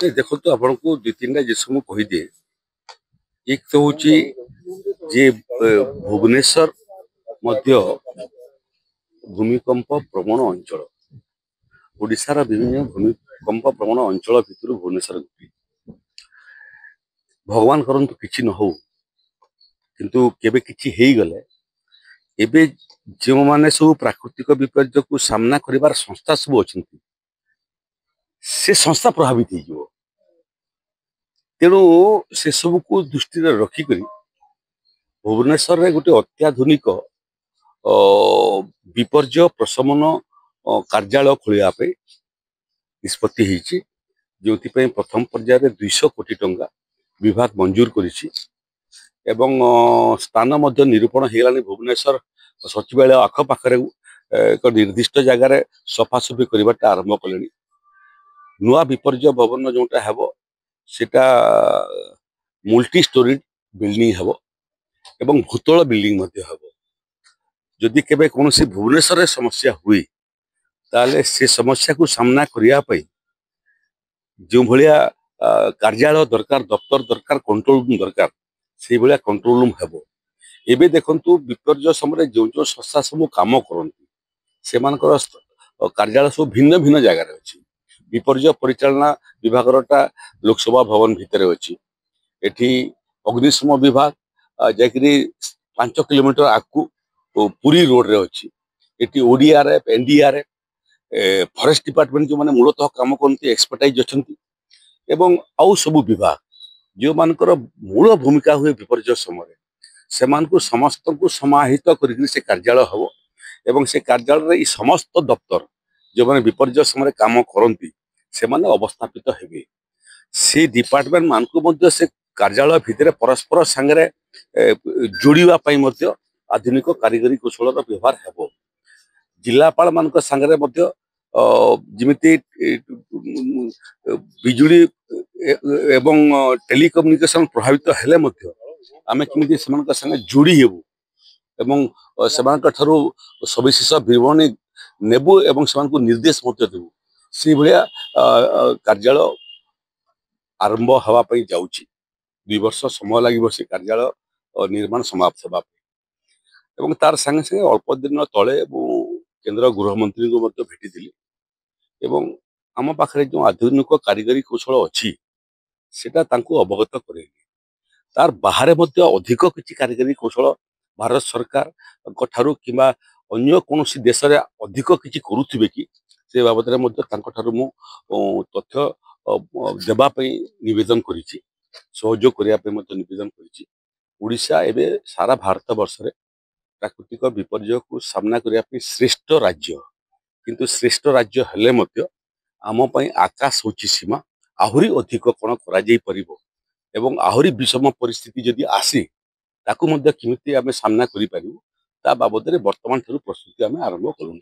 देखो तो आपन को दु तीन टा जिस कही दिए। एक तो हूँ जे भुवनेश्वर मध्य भूमिकंप प्रवण अंचल ओडिशार विभिन्न भूमिकंप प्रवण अंचल भितर भुवनेश्वर गोटे। भगवान करंतु किछि न हो किंतु केबे किछि हेई गले एबे जो माने सब प्राकृतिक विपर्य को सामना करिवार संस्था सब अछंती से संस्था प्रभावित हो तेणु से सब को दृष्टि रखिक भुवनेश्वर रे गोटे अत्याधुनिक विपर्य प्रशमन कार्यालय खोलिया पे निष्पत्ति होईची जो प्रथम पर्यायर 200 कोटी टंका विभाग मंजूर करिछि एवं स्थान मध्य निरूपण हेलानी भुवनेश्वर सचिवालय आखपाखरे एक निर्दिष्ट जगार सफासफी करवाटा आरंभ कले। नुआ विपर्य भवन जोटा हेब सेटा मल्टी स्टोरी बिल्डिंग हेब एवं भूतल बिल्डिंग मध्य हेब। जदि केबे कोनोसी भुवनेश्वर समस्या हुई ताले से समस्या को सामना करिया पई जो भलिया कार्यालय दरकार दफ्तर दरकार कंट्रोल रूम दरकार से भलिया कंट्रोल रूम हेब। एबे देखंतु विपर्य समय जो जो संस्था सब काम करती से कार्यालय सब भिन्न भिन्न जगार अच्छी। विपर्य परिचालना विभागरटा लोकसभा भवन भितर अच्छी। एठी अग्निशम विभाग जाकरी 5 किलोमीटर आगु पुरी रोड रे अच्छी। एठी ओडीआरएफ एनडीआरएफ फॉरेस्ट डिपार्टमेंट जो माने मूलतः काम करती एक्सपर्टाइज अच्छी एवं आउ सबु विभाग जो मानकर मूल भूमिका हुए विपर्य समय से समस्त को समाहित कर से कार्यालय हम एवं से कार्यालय समस्त दफ्तर जो मैंने विपर्य समय काम करती से अवस्थापित हेबे। से डिपार्टमेंट मान को से कार्यालय भितर परस्पर सांगे जोड़ापी आधुनिक कारीगरी कौशल व्यवहार हेब। जिलापाल मान सांगे जमिति बिजुली एवं टेलीकम्युनिकेशन प्रभावित हेले आमे किमिति सेमानक संगे जोड़ी हेबु एवं सेमानक ठारू सविशेष विवरणी नेबु एवं सेमानक निर्देश मध्य देबु से भलिया कार्यालय आरंभ हवा पई जाउची। 2 वर्ष समय लागिबो से कार्यालय निर्माण समाप्त हवा एवं तार संगे संगे अल्प दिन तले केंद्र गृह मंत्री को मध्य भेटिथिली एवं आम पाखरे जो आधुनिक कारीगरी कौशल अच्छी सेटा तांको अवगत करे। तार बाहर मध्य अधिक किसी कारीगरी कौशल भारत सरकार ठारू किंबा अन्य कौन देश रे अधिक किसी करुथिबे कि से बाबद रे मध्य तांको ठारू मु तथ्य देबा पई निवेदन करिछि सहयोग करिया पे मध्य निवेदन करिछि। ओडिशा एबे सारा भारत वर्ष रे प्राकृतिक विपर्य को सामना करिया पे श्रेष्ठ राज्य किंतु श्रेष्ठ राज्य हेले मध्य आम पई आकाश होची सीमा आहुरी अधिक कोन करा जाई परिबो एवं आहुरी विषम परिस्थिति जदि आसी ताकू मध्य किमिति आमे सामना करि पारिबो ता बाबद रे वर्तमान थरु प्रस्तुति आमे आरंभ करू।